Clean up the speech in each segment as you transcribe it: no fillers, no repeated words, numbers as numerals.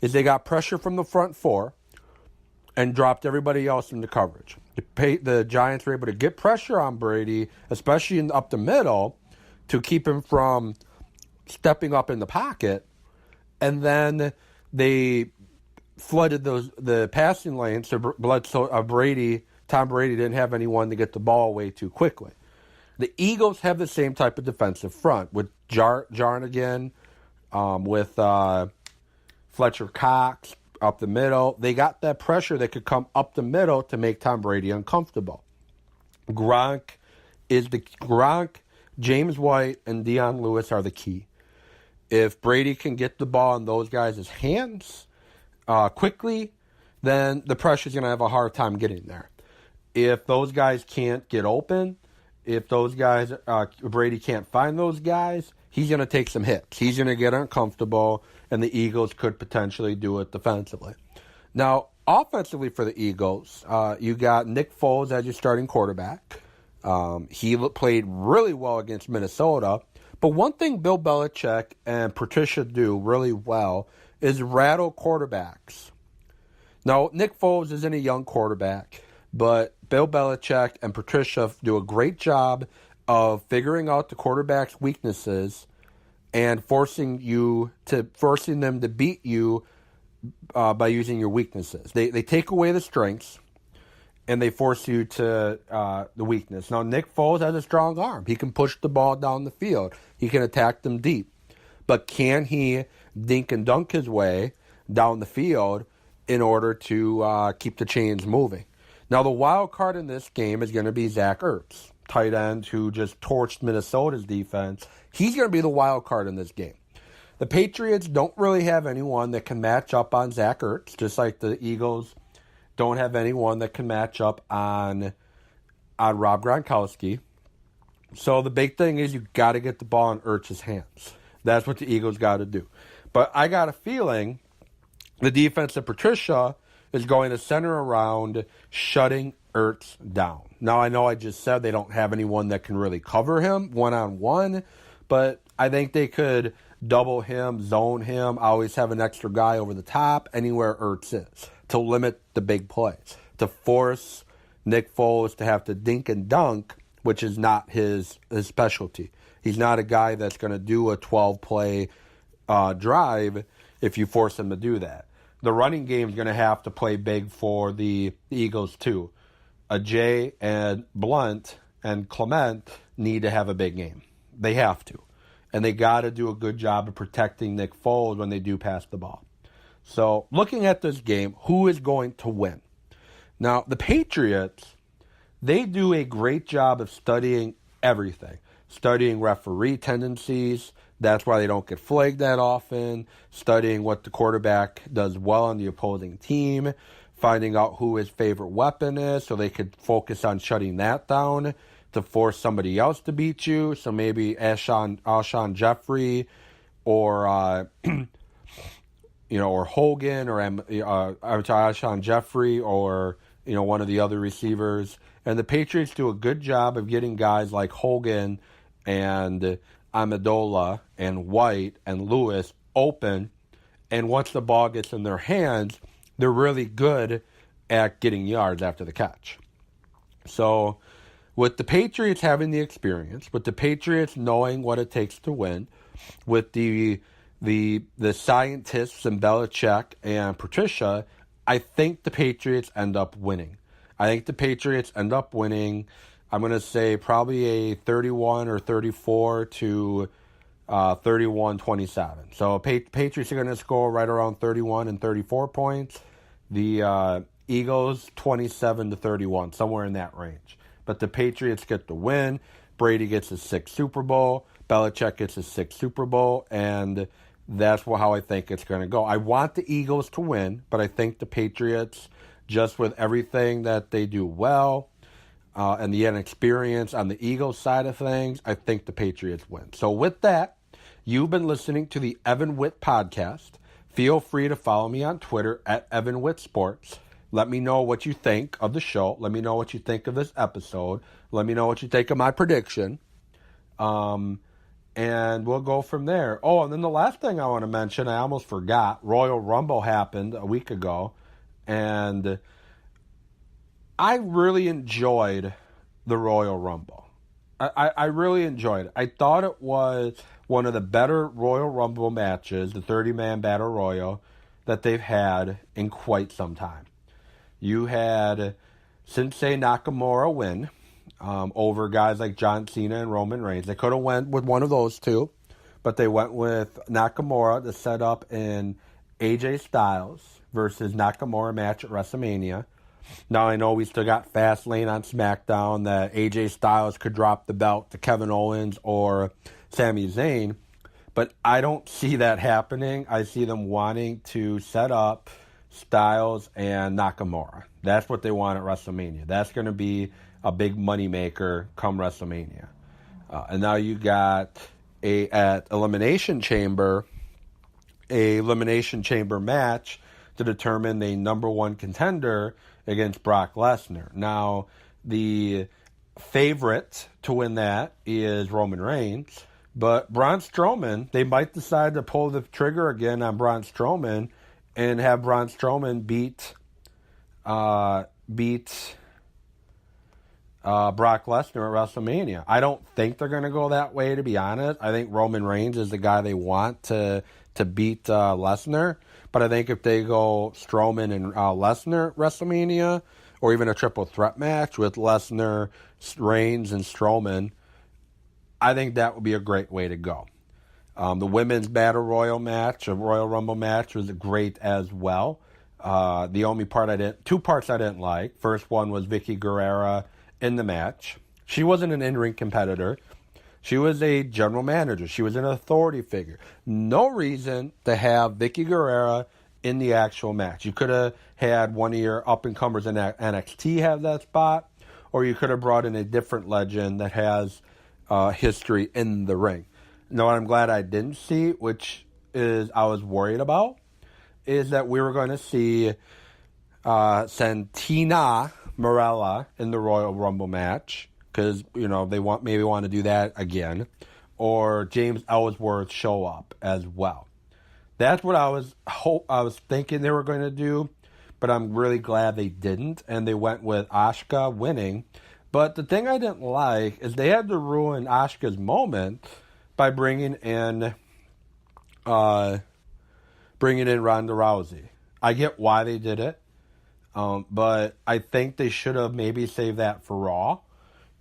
is they got pressure from the front four and dropped everybody else into coverage. The Giants were able to get pressure on Brady, especially up the middle, to keep him from stepping up in the pocket. And then they flooded the passing lanes so Tom Brady didn't have anyone to get the ball away too quickly. The Eagles have the same type of defensive front with Jarnigan, with Fletcher Cox up the middle. They got that pressure that could come up the middle to make Tom Brady uncomfortable. Gronk, James White, and Dion Lewis are the key. If Brady can get the ball in those guys' hands quickly, then the pressure's going to have a hard time getting there. If those guys can't get open, if those guys, Brady can't find those guys, he's going to take some hits. He's going to get uncomfortable, and the Eagles could potentially do it defensively. Now, offensively for the Eagles, you got Nick Foles as your starting quarterback. He played really well against Minnesota. But one thing Bill Belichick and Patricia do really well is rattle quarterbacks. Now, Nick Foles isn't a young quarterback, but Bill Belichick and Patricia do a great job of figuring out the quarterback's weaknesses and forcing them to beat you by using your weaknesses. They take away the strengths and they force you to the weakness. Now, Nick Foles has a strong arm. He can push the ball down the field. He can attack them deep. But can he dink and dunk his way down the field in order to keep the chains moving? Now, the wild card in this game is going to be Zach Ertz, tight end who just torched Minnesota's defense. He's going to be the wild card in this game. The Patriots don't really have anyone that can match up on Zach Ertz, just like the Eagles don't have anyone that can match up on Rob Gronkowski. So the big thing is you got to get the ball in Ertz's hands. That's what the Eagles got to do. But I got a feeling the defense of Patricia is going to center around shutting Ertz down. Now, I know I just said they don't have anyone that can really cover him one-on-one, but I think they could double him, zone him, always have an extra guy over the top anywhere Ertz is to limit the big plays, to force Nick Foles to have to dink and dunk, which is not his specialty. He's not a guy that's going to do a 12-play drive if you force him to do that. The running game is going to have to play big for the Eagles, too. Jay and Blunt and Clement need to have a big game. They have to. And they got to do a good job of protecting Nick Foles when they do pass the ball. So, looking at this game, who is going to win? Now, the Patriots, they do a great job of studying everything. Studying referee tendencies. That's why they don't get flagged that often. Studying what the quarterback does well on the opposing team. Finding out who his favorite weapon is so they could focus on shutting that down to force somebody else to beat you. So maybe Alshon Jeffrey or or Hogan or Alshon Jeffrey or one of the other receivers. And the Patriots do a good job of getting guys like Hogan and Amendola and White and Lewis open, and once the ball gets in their hands, they're really good at getting yards after the catch. So with the Patriots having the experience, with the Patriots knowing what it takes to win, with the scientists and Belichick and Patricia, I think the Patriots end up winning. I'm going to say probably a 31 or 34 to 31-27. So Patriots are going to score right around 31 and 34 points. The Eagles 27 to 31, somewhere in that range. But the Patriots get the win. Brady gets his 6th Super Bowl. Belichick gets his 6th Super Bowl. And that's how I think it's going to go. I want the Eagles to win, but I think the Patriots, just with everything that they do well, and the inexperience on the Eagles side of things, I think the Patriots win. So with that, you've been listening to the Evan Witt Podcast. Feel free to follow me on Twitter at Evan Witt Sports. Let me know what you think of the show. Let me know what you think of this episode. Let me know what you think of my prediction. and we'll go from there. Oh, and then the last thing I want to mention, I almost forgot, Royal Rumble happened a week ago, and I really enjoyed the Royal Rumble. I really enjoyed it. I thought it was one of the better Royal Rumble matches, the 30-man Battle Royal, that they've had in quite some time. You had Shinsuke Nakamura win over guys like John Cena and Roman Reigns. They could have went with one of those two, but they went with Nakamura to set up an AJ Styles versus Nakamura match at WrestleMania. Now I know we still got Fastlane on SmackDown that AJ Styles could drop the belt to Kevin Owens or Sami Zayn, but I don't see that happening. I see them wanting to set up Styles and Nakamura. That's what they want at WrestleMania. That's going to be a big moneymaker come WrestleMania. And now you got at Elimination Chamber match to determine the number one contender against Brock Lesnar. Now, the favorite to win that is Roman Reigns, but Braun Strowman, they might decide to pull the trigger again on Braun Strowman and have Braun Strowman beat Brock Lesnar at WrestleMania. I don't think they're going to go that way, to be honest. I think Roman Reigns is the guy they want to beat Lesnar. But I think if they go Strowman and Lesnar WrestleMania, or even a triple threat match with Lesnar, Reigns, and Strowman, I think that would be a great way to go. The women's Battle Royal match, a Royal Rumble match, was great as well. The only two parts I didn't like. First one was Vicky Guerrero in the match. She wasn't an in-ring competitor. She was a general manager. She was an authority figure. No reason to have Vicky Guerrero in the actual match. You could have had one of your up-and-comers in NXT have that spot, or you could have brought in a different legend that has history in the ring. Now, what I'm glad I didn't see, which is I was worried about, is that we were going to see Santina Marella in the Royal Rumble match, because, they maybe want to do that again, or James Ellsworth show up as well. That's what I was thinking they were going to do, but I'm really glad they didn't, and they went with Asuka winning. But the thing I didn't like is they had to ruin Asuka's moment by bringing in Ronda Rousey. I get why they did it, but I think they should have maybe saved that for Raw.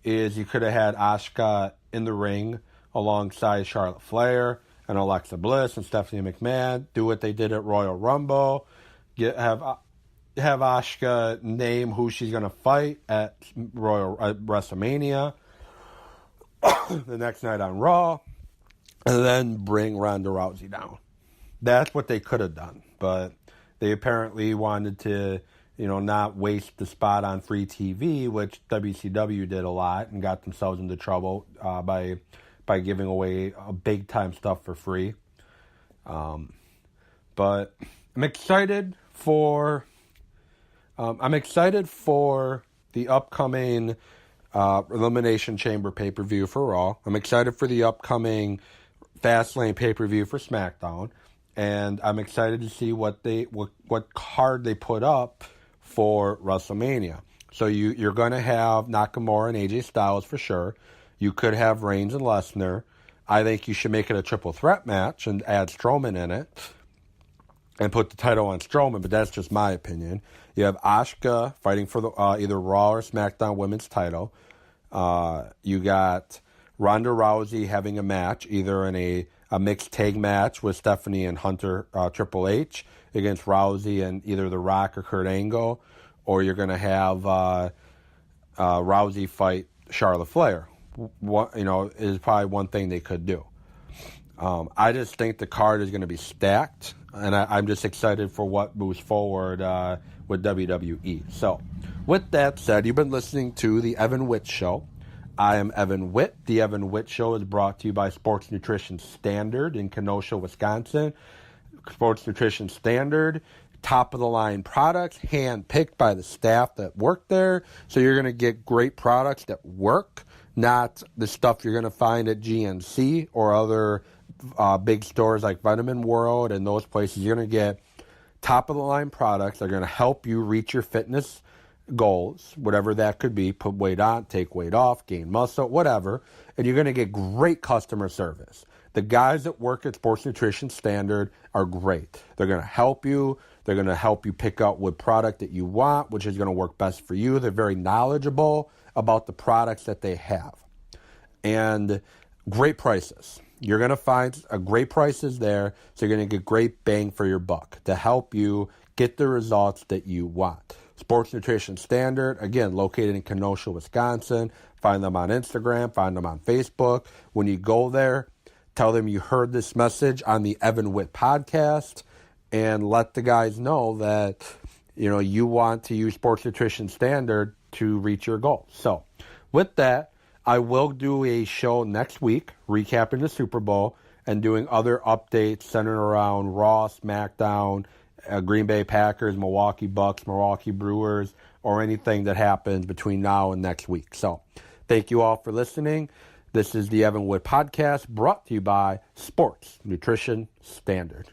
Is you could have had Asuka in the ring alongside Charlotte Flair and Alexa Bliss and Stephanie McMahon. Do what they did at Royal Rumble. Have Asuka name who she's going to fight at WrestleMania the next night on Raw, and then bring Ronda Rousey down. That's what they could have done, but they apparently wanted to not waste the spot on free TV, which WCW did a lot and got themselves into trouble by giving away big time stuff for free. But I'm excited for the upcoming Elimination Chamber pay-per-view for Raw. I'm excited for the upcoming Fastlane pay-per-view for SmackDown, and I'm excited to see what card they put up for WrestleMania. So you're going to have Nakamura and AJ Styles for sure. You could have Reigns and Lesnar. I think you should make it a triple threat match and add Strowman in it and put the title on Strowman, but that's just my opinion. You have Asuka fighting for the either Raw or SmackDown women's title. You got Ronda Rousey having a match, either in a mixed tag match with Stephanie and Hunter Triple H against Rousey and either The Rock or Kurt Angle, or you're going to have Rousey fight Charlotte Flair. Is probably one thing they could do. I just think the card is going to be stacked, and I'm just excited for what moves forward with WWE. So, with that said, you've been listening to The Evan Witt Show. I am Evan Witt. The Evan Witt Show is brought to you by Sports Nutrition Standard in Kenosha, Wisconsin. Sports Nutrition Standard, top-of-the-line products, hand-picked by the staff that work there. So you're going to get great products that work, not the stuff you're going to find at GNC or other big stores like Vitamin World and those places. You're going to get top-of-the-line products that are going to help you reach your fitness goals, whatever that could be, put weight on, take weight off, gain muscle, whatever, and you're going to get great customer service. The guys that work at Sports Nutrition Standard are great. They're going to help you. They're going to help you pick out what product that you want, which is going to work best for you. They're very knowledgeable about the products that they have. And great prices. You're going to find great prices there, so you're going to get great bang for your buck to help you get the results that you want. Sports Nutrition Standard, again, located in Kenosha, Wisconsin. Find them on Instagram. Find them on Facebook. When you go there, tell them you heard this message on the Evan Witt podcast, and let the guys know that you want to use Sports Nutrition Standard to reach your goals. So with that, I will do a show next week recapping the Super Bowl and doing other updates centered around Raw, SmackDown, Green Bay Packers, Milwaukee Bucks, Milwaukee Brewers, or anything that happens between now and next week. So thank you all for listening. This is the Evan Witt Podcast, brought to you by Sports Nutrition Standard.